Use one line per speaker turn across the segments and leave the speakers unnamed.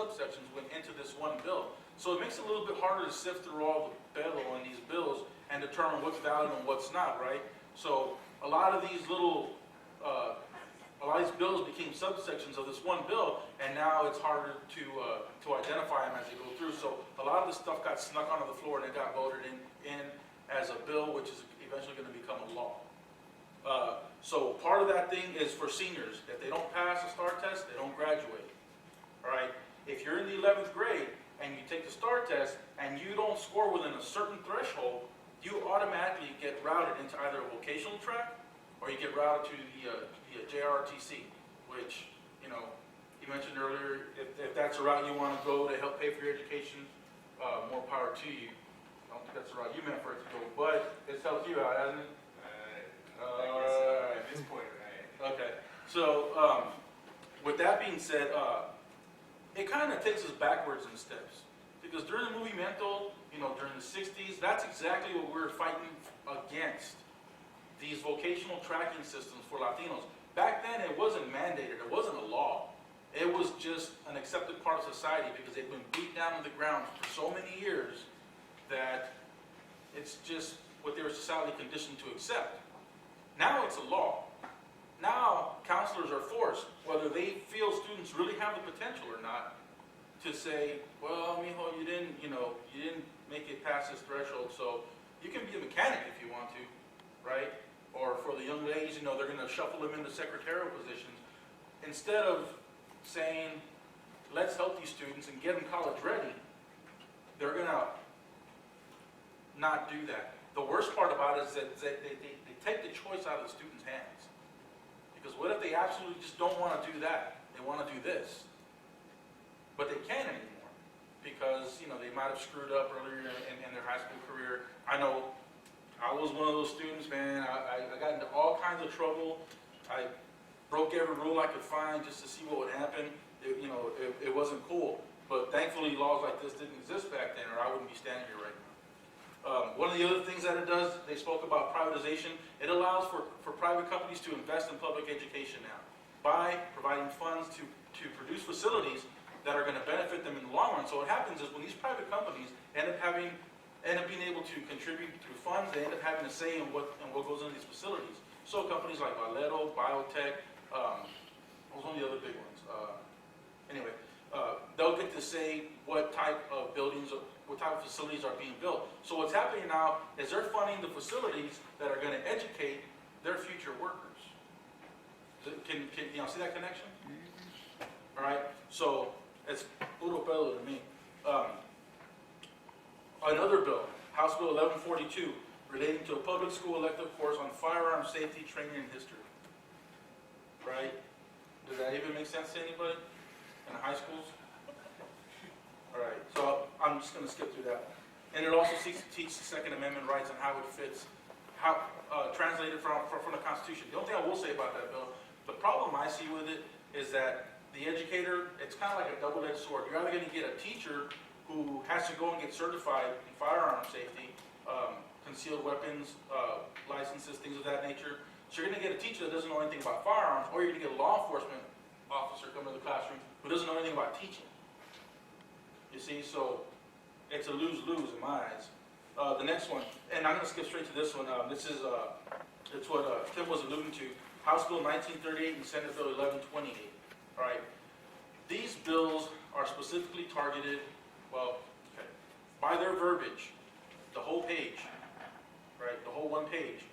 subsections went into this one bill. So it makes it a little bit harder to sift through all the bellow in these bills and determine what's valid and what's not, right? So a lot of these little, a lot of these bills became subsections of this one bill, and now it's harder to identify them as they go through. So a lot of this stuff got snuck onto the floor and it got voted in as a bill, which is eventually going to become a law. So part of that thing is for seniors. If they don't pass the STAR test, they don't graduate. All right? If you're in the 11th grade and you take the STAR test and you don't score within a certain threshold, you automatically get routed into either a vocational track or you get routed to the JROTC, which, you know, you mentioned earlier, if that's a route you want to go to help pay for your education, more power to you. I don't think that's the route you meant for it to go, but it's helped you out, hasn't it?
At this point, right?
Okay. So, with that being said, it kind of takes us backwards in steps. Because during the movimiento, you know, during the 60s, that's exactly what we were fighting against. These vocational tracking systems for Latinos. Back then, it wasn't mandated. It wasn't a law. It was just an accepted part of society because they've been beat down on the ground for so many years that it's just what they were societally conditioned to accept. Now it's a law. Now counselors are forced, whether they feel students really have the potential or not, to say, well, mijo, you didn't make it past this threshold, so you can be a mechanic if you want to, right? Or for the young ladies, you know, they're going to shuffle them into secretarial positions. Instead of saying, let's help these students and get them college ready, they're going to not do that. The worst part about it is that they take the choice out of the students' hands. Because what if they absolutely just don't want to do that? They want to do this. But they can't anymore. Because, you know, they might have screwed up earlier in their high school career. I know I was one of those students, man. I got into all kinds of trouble. I broke every rule I could find just to see what would happen. It wasn't cool. But thankfully, laws like this didn't exist back then, or I wouldn't be standing here right now. One of the other things that it does, they spoke about privatization. It allows for private companies to invest in public education now by providing funds to produce facilities that are going to benefit them in the long run. So what happens is when these private companies end up being able to contribute through funds, they end up having a say in what goes into these facilities. So companies like Valero, Biotech, what was one of the other big ones? They'll get to say what type of buildings, what type of facilities are being built. So what's happening now is they're funding the facilities that are going to educate their future workers. Can you see that connection? All right. So it's puro pelo to me. Another bill, House Bill 1142, relating to a public school elective course on firearm safety training and history. Right? Does that even make sense to anybody in the high schools? All right, so I'm just going to skip through that. And it also seeks to teach the Second Amendment rights and how it fits, translated from the Constitution. The only thing I will say about that bill, the problem I see with it is that the educator, it's kind of like a double-edged sword. You're either going to get a teacher who has to go and get certified in firearm safety, concealed weapons, licenses, things of that nature. So you're going to get a teacher that doesn't know anything about firearms, or you're going to get a law enforcement officer come to the classroom who doesn't know anything about teaching. You see, so it's a lose-lose in my eyes. The next one, and I'm going to skip straight to this one. This is it's what Tim was alluding to. House Bill 1938 and Senate Bill 1128. All right, these bills are specifically targeted. Well, okay, by their verbiage, the whole page, right, the whole one page,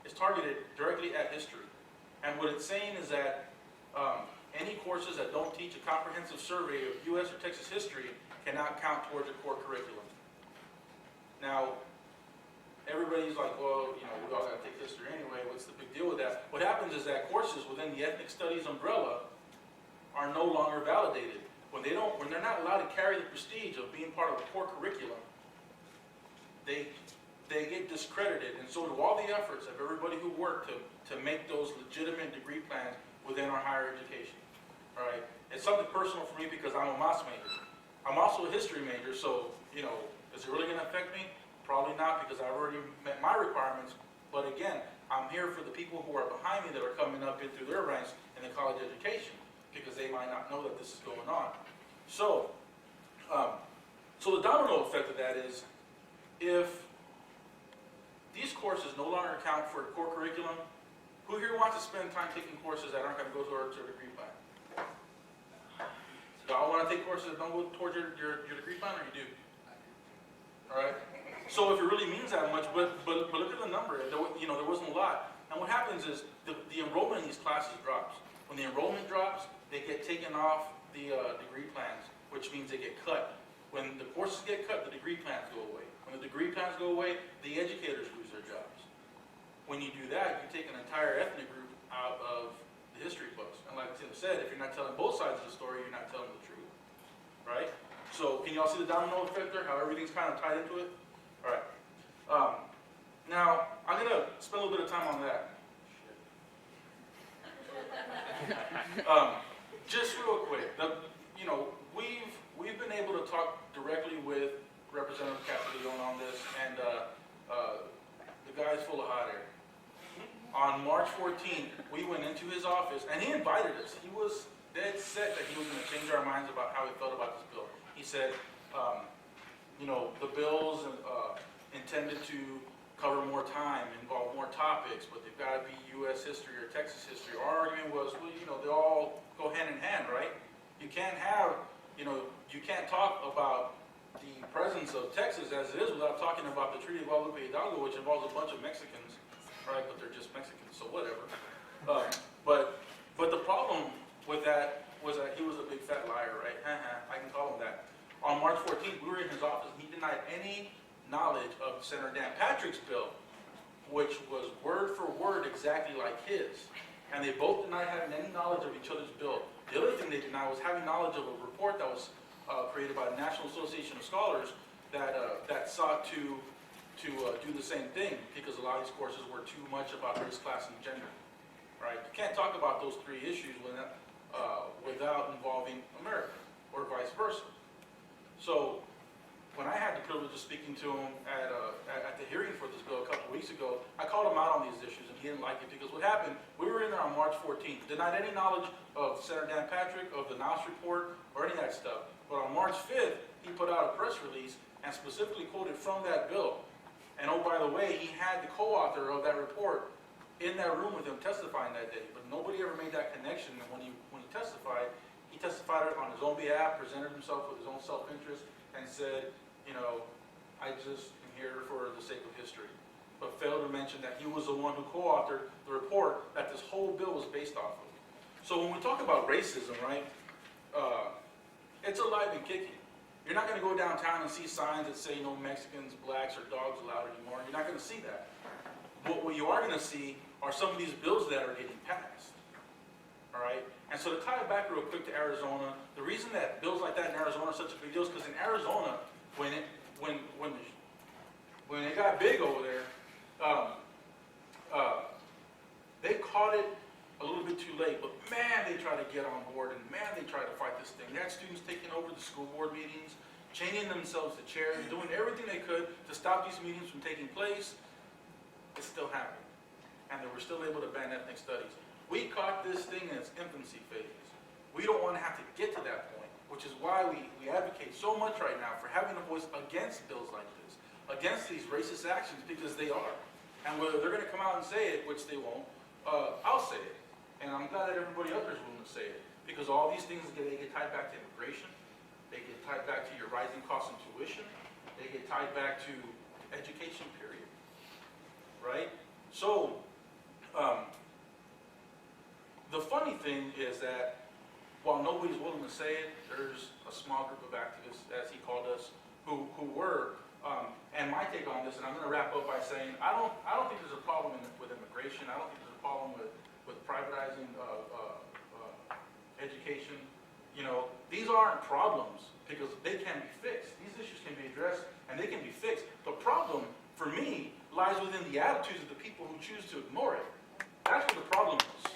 is targeted directly at history. And what it's saying is that any courses that don't teach a comprehensive survey of U.S. or Texas history cannot count towards a core curriculum. Now, everybody's like, well, you know, we all got to take history anyway. What's the big deal with that? What happens is that courses within the ethnic studies umbrella are no longer validated. When they're not allowed to carry the prestige of being part of the core curriculum, they get discredited, and so do all the efforts of everybody who worked to make those legitimate degree plans within our higher education. All right, it's something personal for me because I'm a MASSO major. I'm also a history major, so you know, is it really going to affect me? Probably not, because I've already met my requirements. But again, I'm here for the people who are behind me that are coming up in through their ranks in the college education, because they might not know that this is going on. So So the domino effect of that is, if these courses no longer count for core curriculum, who here wants to spend time taking courses that aren't going to go towards your degree plan? Y'all want to take courses that don't go towards your degree plan, or you do? All right. So if it really means that much, but look at the number. There wasn't a lot. And what happens is the enrollment in these classes drops. When the enrollment drops, they get taken off the degree plans, which means they get cut. When the courses get cut, the degree plans go away. When the degree plans go away, the educators lose their jobs. When you do that, you take an entire ethnic group out of the history books. And like Tim said, if you're not telling both sides of the story, you're not telling the truth, right? So can y'all see the domino effect there, how everything's kind of tied into it? All right. Now, I'm going to spend a little bit of time on that. Just real quick, we've been able to talk directly with Representative Castiglione on this, and the guy's full of hot air. On March 14th, we went into his office, and he invited us. He was dead set that he was going to change our minds about how he felt about this bill. He said, the bill's intended to cover more time, involve more topics, but they've got to be U.S. history or Texas history. Our argument was, they all go hand in hand, right? You can't you can't talk about the presence of Texas as it is without talking about the Treaty of Guadalupe Hidalgo, which involves a bunch of Mexicans, right? But they're just Mexicans, so whatever. But the problem with that was that he was a big fat liar, right? I can call him that. On March 14th, we were in his office, and he denied any knowledge of Senator Dan Patrick's bill, which was word for word exactly like his. And they both denied having any knowledge of each other's bill. The other thing they denied was having knowledge of a report that was created by the National Association of Scholars that sought to do the same thing, because a lot of these courses were too much about race, class, and gender. Right? You can't talk about those three issues without involving America, or vice versa. So when I had the privilege of speaking to him at the hearing for this bill a couple of weeks ago, I called him out on these issues, and he didn't like it, because what happened, we were in there on March 14th, denied any knowledge of Senator Dan Patrick, of the NOS report, or any of that stuff. But on March 5th, he put out a press release and specifically quoted from that bill. And oh, by the way, he had the co-author of that report in that room with him testifying that day, but nobody ever made that connection. And when he testified on his own behalf, presented himself with his own self-interest, and said, I just am here for the sake of history, but failed to mention that he was the one who co-authored the report that this whole bill was based off of. So when we talk about racism, right, it's alive and kicking. You're not going to go downtown and see signs that say no Mexicans, blacks, or dogs allowed anymore. You're not going to see that. But what you are going to see are some of these bills that are getting passed. All right? And so to tie it back real quick to Arizona, the reason that bills like that in Arizona are such a big deal is because in Arizona, when it got big over there, they caught it a little bit too late, but man, they tried to get on board, and man, they tried to fight this thing. They had students taking over the school board meetings, chaining themselves to chairs, doing everything they could to stop these meetings from taking place. It still happened, and they were still able to ban ethnic studies. We caught this thing in its infancy phase. We don't want to have to get to that point, which is why we advocate so much right now for having a voice against bills like this, against these racist actions, because they are. And whether they're going to come out and say it, which they won't, I'll say it. And I'm glad that everybody up there is willing to say it, because all these things, they get tied back to immigration, they get tied back to your rising costs in tuition, they get tied back to education, period. Right? So, the funny thing is that while nobody's willing to say it, there's a small group of activists, as he called us, who were. And my take on this, and I'm going to wrap up by saying, I don't think there's a problem with immigration. I don't think there's a problem with privatizing education. These aren't problems, because they can be fixed. These issues can be addressed, and they can be fixed. The problem, for me, lies within the attitudes of the people who choose to ignore it. That's what the problem is.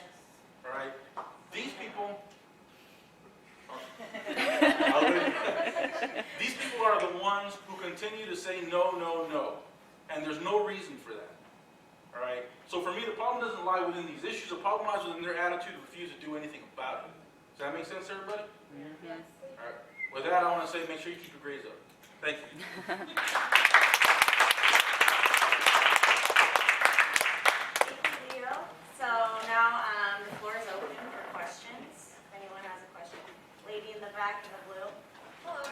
All right? These people... These people are the ones who continue to say no, no, no. And there's no reason for that. All right? So for me, the problem doesn't lie within these issues. The problem lies within their attitude to refuse to do anything about it. Does that make sense, everybody?
Yes.
All right. With that, I want to say make sure you keep your grades up. Thank you.
Thank you, Leo. So now the floor is open for questions. If anyone has a question. Lady in the back in the blue.
Hello.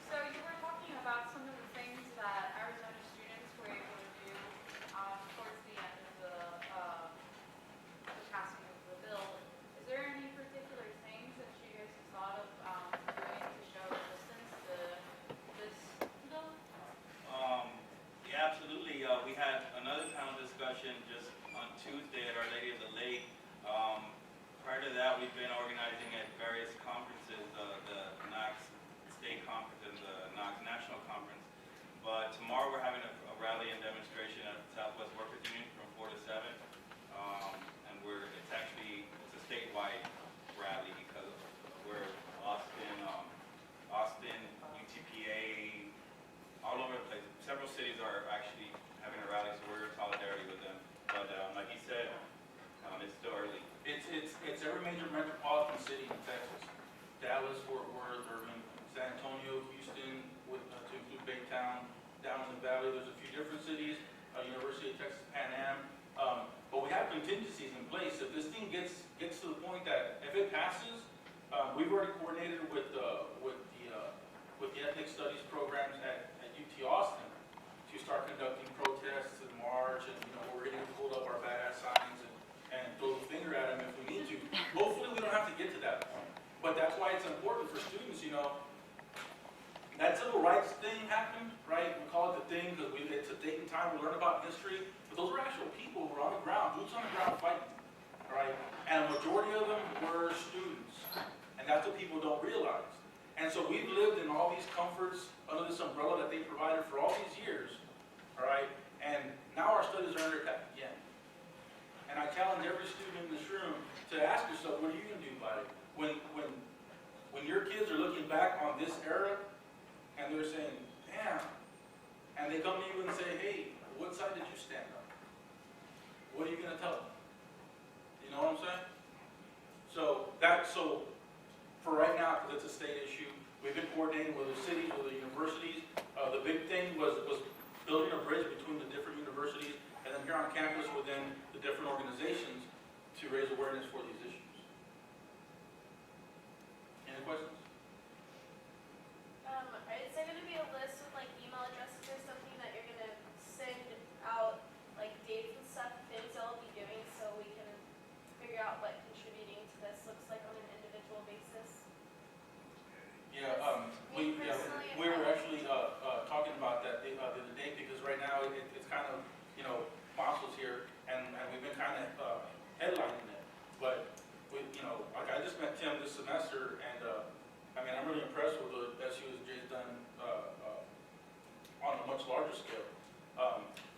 So you were talking about some of the things that Arizona students were able to do towards the end of the passing of the bill. Is there any particular things that you guys have thought of doing to show resistance to this bill?
Yeah, absolutely. We had another panel discussion just on Tuesday at Our Lady of the Lake. Prior to that, we've been organizing at various conferences, the NOX State Conference and the NOX National Conference. But tomorrow we're having a rally and demonstration at Southwest Workers Union from 4 to 7. And it's a statewide rally because we're Austin, UTPA, all over the place. Several cities are actually having a rally, so we're in solidarity with them. But like he said, it's still early.
It's every major metropolitan city in Texas. Dallas, Fort Worth, Irving, San Antonio, Houston, to include Baytown, down in the valley. There's a few different cities, University of Texas, Pan Am. But we have contingencies in place. If this thing gets to the point that if it passes, we've already coordinated with the ethnic studies programs at UT Austin to start conducting protests and march, and we're going to hold up our badass signs and throw the finger at them if we need to. Hopefully we don't have to get to that point. But that's why it's important for students, that civil rights thing happened, right? We call it the thing because it's a date and time we learn about history. But those are actual people who are on the ground, boots on the ground fighting, right? And a majority of them were students. And that's what people don't realize. And so we've lived in all these comforts under this umbrella that they provided for all these years, all right? And now our studies are under attack again. And I challenge every student in this room to ask yourself, what are you going to do about it? When your kids are looking back on this era and they're saying, damn, and they come to you and say, hey, what side did you stand on? What are you going to tell them? You know what I'm saying? So for right now, because it's a state issue, we've been coordinating with the cities, with the universities. The big thing was building a bridge between the different universities and then here on campus within the different organizations to raise awareness for these issues. Any questions?
Is there going to be a list with email addresses or something that you're going to send out dates and stuff, things y'all will be doing so we can figure out what contributing to this looks like on an individual basis?
Yeah, we were actually talking about that the other day because right now it's kind of, MASSO's here and we've been kind of headlining it. But I just met Tim this semester and I'm really impressed with what SUSJ's done on a much larger scale.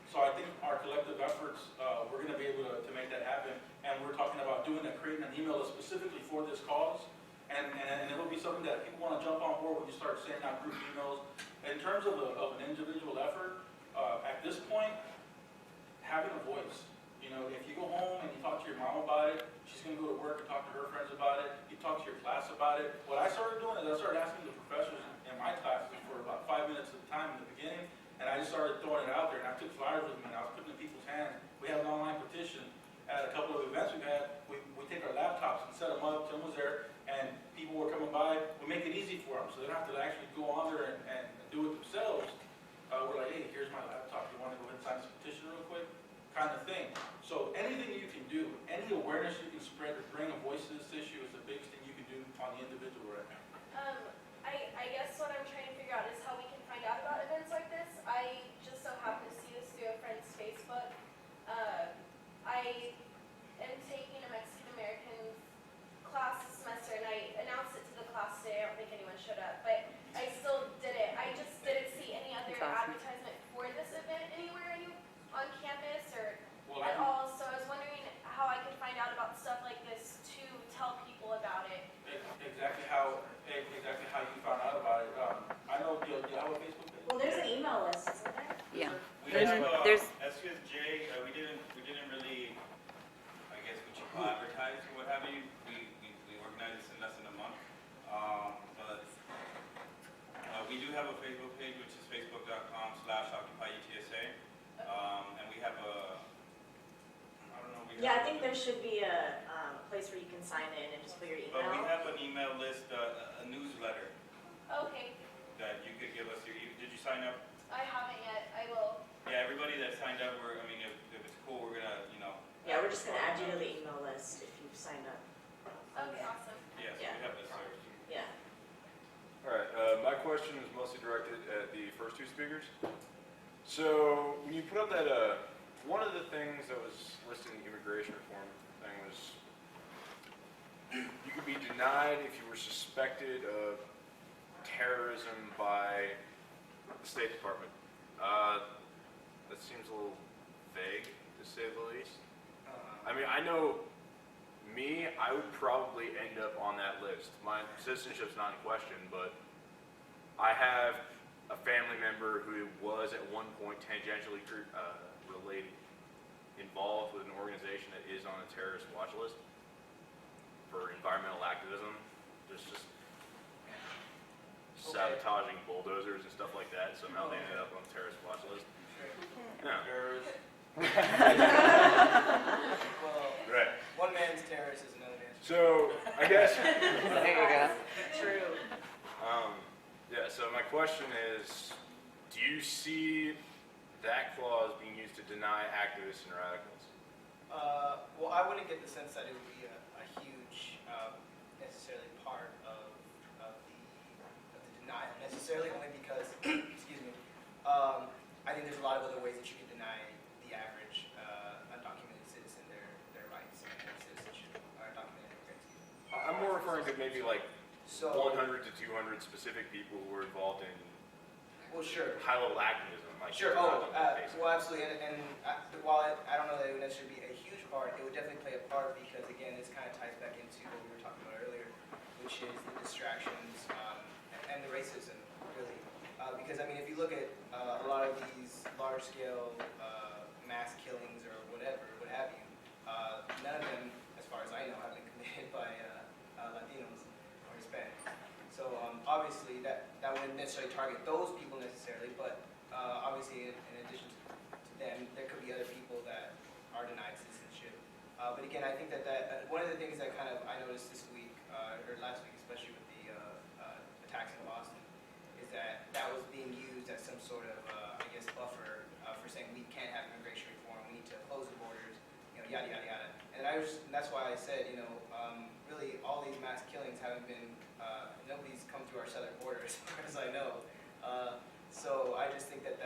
So I think our collective efforts, we're going to be able to make that happen. And we're talking about creating an email list specifically for this cause. And it'll be something that people want to jump on board when you start sending out group emails. In terms of an individual effort, at this point, having a voice. If you go home and you talk to your mom about it, she's going to go to work and talk to her friends about it. You talk to your class about it. What I started doing is I started asking the professors in my classes for about 5 minutes at a time in the beginning, and I just started throwing it out there, and I took flyers with me, and I was putting it in people's hands. We have an online petition. At a couple of events we've had, we take our laptops and set them up. Tim was there, and people were coming by. We make it easy for them, so they don't have to actually go on there and do it themselves. We're like, hey, here's my laptop. You want to go ahead and sign this petition real quick? Kind of thing. So anything you can do, any awareness you can spread to bring a voice to this issue is the biggest thing you can do on the individual right now.
I guess what I'm trying to figure out is how we can find out about events like this. I just so happen to see this through a friend's Facebook. I am taking a Mexican-American class this semester, and I announced it to the class today. I don't think anyone showed up, but I still did it. I just didn't see any other advertisement for this event anywhere on campus or at all. So I was wondering how I could find out about stuff like this to tell people about it.
Exactly how you found out about it. I know, do you have a Facebook page?
Well, there's an email list, isn't there?
Yeah.
We have
There's
SUSJ. We didn't really, I guess, what you call advertise or what have you. We organized this in less than a month. But we do have a Facebook page, which is facebook.com/OccupyETSA. And we have a, I don't know.
Yeah, I think there should be a place where you can sign in and just put your
But we
email.
have an email list, a newsletter
Okay,
that you could give us your, did you sign up?
I haven't yet, I will.
Yeah, everybody that signed up, if it's cool, we're gonna,
Yeah, we're just gonna add you to the email list if you've signed up.
Okay, awesome.
Yes,
Yeah.
we have this service.
Yeah.
All right, my question is mostly directed at the first two speakers. So when you put up that, one of the things that was listed in the immigration reform thing was you could be denied if you were suspected of terrorism by the State Department. That seems a little vague, to say the least. I mean, I know me, I would probably end up on that list. My citizenship's not in question, but I have a family member who was at one point tangentially related, involved with an organization that is on a terrorist watch list for environmental activism, just sabotaging bulldozers and stuff like that. Somehow they ended up on the terrorist watch list. Yeah.
Terrorist.
Well,
Right.
one man's terrorist is another man's.
So I guess.
There you go. True.
Yeah. So my question is, do you see that clause being used to deny activists and radicals?
Well, I wouldn't get the sense that it would be a huge, necessarily part of the denial, necessarily, only because, excuse me, I think there's a lot of other ways that you can deny the average undocumented citizen their rights and citizenship, or undocumented immigrants.
I'm more referring to maybe like
So,
100 to 200 specific people who were involved in
well, sure.
high-level activism. Like
Sure.
basic.
Well, absolutely. And while I don't know that it would necessarily be a huge part, it would definitely play a part because, again, this kind of ties back into what we were talking about earlier, which is the distractions and the racism, really. Because, I mean, if you look at a lot of these large-scale mass killings or whatever, what have you, none of them, as far as I know, have been committed by Latinos or Hispanics. So obviously that wouldn't necessarily target those people necessarily, but obviously in addition to them, there could be other people that are denied citizenship. But again, I think that one of the things that kind of I noticed this week, or last week especially with the attacks in Boston, is that was being used as some sort of, I guess, buffer for saying we can't have immigration reform, we need to close the borders, yada, yada, yada. And that's why I said, really all these mass killings haven't been, nobody's come through our southern border as far as I know. So I just think that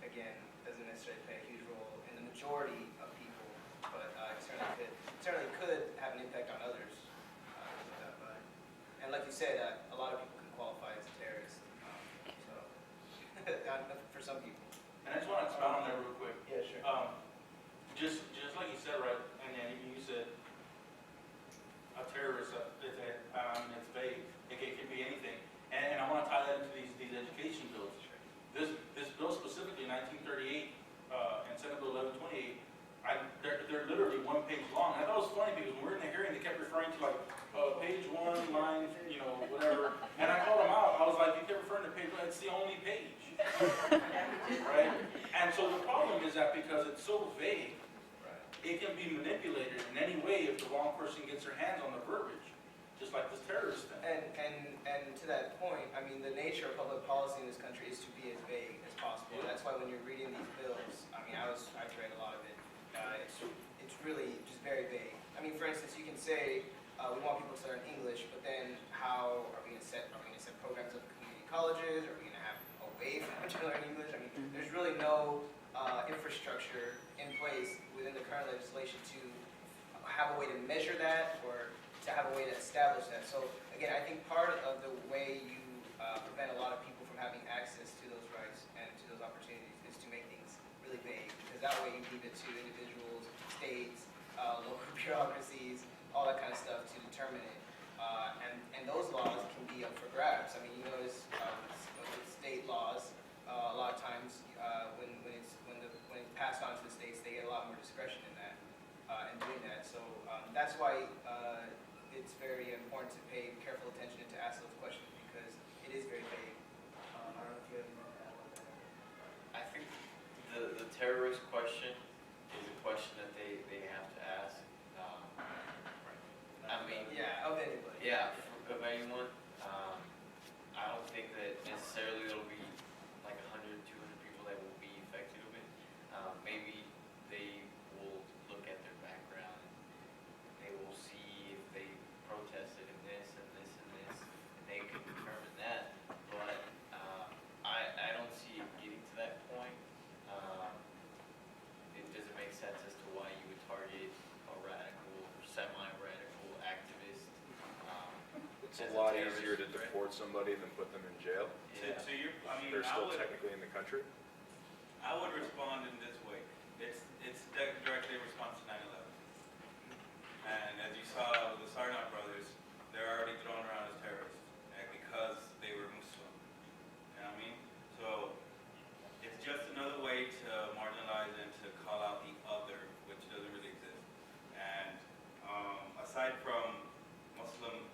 again, doesn't necessarily play a huge role in the majority of people, but it certainly could have an impact on others. And like you said, a lot of people can qualify as terrorists, so for some people.
And I just want to expound on that real quick.
Yeah, sure.
Just like you said, right, and then you said a terrorist, it's vague. It can be anything. And I want to tie that into these education bills. This bill specifically, 1938, and Senate Bill 1128, they're literally one page long. I thought it was funny because when we were in the hearing, they kept referring to like page 1, line, whatever. And I called them out. I was like, you kept referring to page 1. It's the only page. Right? And so the problem is that because it's so vague, it can be manipulated in any way if the wrong person gets their hands on the verbiage, just like this terrorist thing.
And to that point, I mean, the nature of public policy in this country is to be as vague as possible.
Yeah.
That's why when you're reading these bills, I mean, I've read a lot of it. It's really just very vague. I mean, for instance, you can say we want people to learn English, but then how are we going to set programs up at community colleges? Are we going to have a way for them to learn English? I mean, there's really no infrastructure in place within the current legislation to have a way to measure that or to have a way to establish that. So again, I think part of the way you prevent a lot of people from having access to those rights and to those opportunities is to make things really vague, because that way you leave it to individuals, states, local bureaucracies, all that kind of stuff to determine it. And those laws can be up for grabs. I mean, you notice with state laws, a lot of times when it's passed on to the states, they get a lot more discretion in that in doing that. So that's why it's very important to pay careful attention and to ask those questions, because it is very vague.
It's a lot easier to deport somebody than put them in jail.
So you're, I mean,
They're
I
still
would,
technically in the country.
I would respond in this way. It's directly in response to 9/11. And as you saw with the Sarnaut brothers, they're already thrown around as terrorists because they were Muslim. You know what I mean? So it's just another way to marginalize and to call out the other, which doesn't really exist. And aside from Muslim,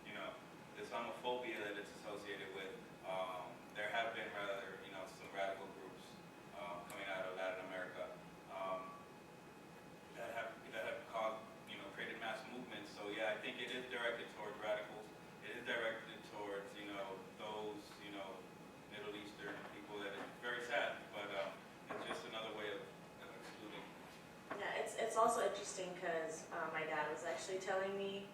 you know, Islamophobia that it's associated with, there have been rather, you know, some radical groups coming out of Latin America that have caused, you know, created mass movements. So yeah, I think it is directed towards radicals. It is directed towards, you know, those, you know, Middle Eastern people. That is very sad, but it's just another way of excluding.
Yeah, it's also interesting because my dad was actually telling me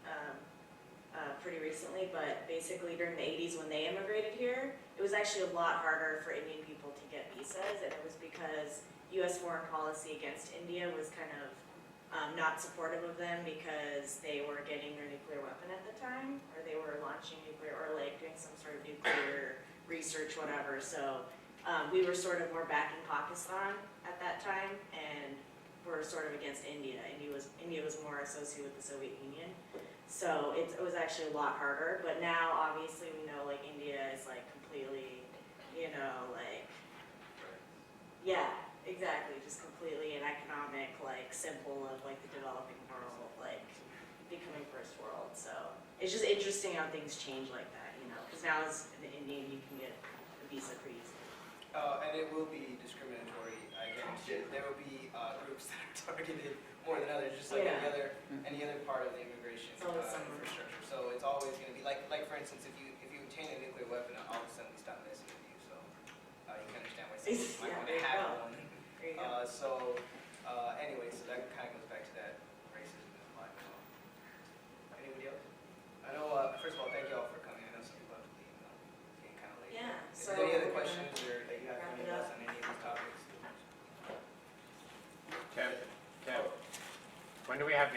pretty recently, but basically during the 80s when they immigrated here, it was actually a lot harder for Indian people to get visas, and it was because U.S. foreign policy against India was kind of not supportive of them because they were getting their nuclear weapon at the time, or they were launching nuclear, or like doing some sort of nuclear research, whatever. So we were sort of more backing Pakistan at that time, and were sort of against India. India was more associated with the Soviet Union. So it was actually a lot harder, but now obviously we know like India is like completely, you know, like, yeah, exactly, just completely an economic like symbol of like the developing world, like becoming first world. So it's just interesting how things change like that, you know, because now as an Indian you can get a visa pretty easily.
And it will be discriminatory. Again, there will be groups that are targeted more than others, just like any other part of the immigration infrastructure. So it's always going to be like for instance, if you obtain a nuclear weapon, all of a sudden we stop messing with you. So you can understand why someone might want to have one.
There you go.
Anyway, so that kind of goes back to that racism is applied as well. Anybody else? I know. First of all, thank you all for coming. I know some people have to leave. It's getting kind of late.
Yeah.
Is
So
there any other
we're gonna
questions that you have for
wrap
any
it
of us
up.
on any of these topics?
Kev, when do we have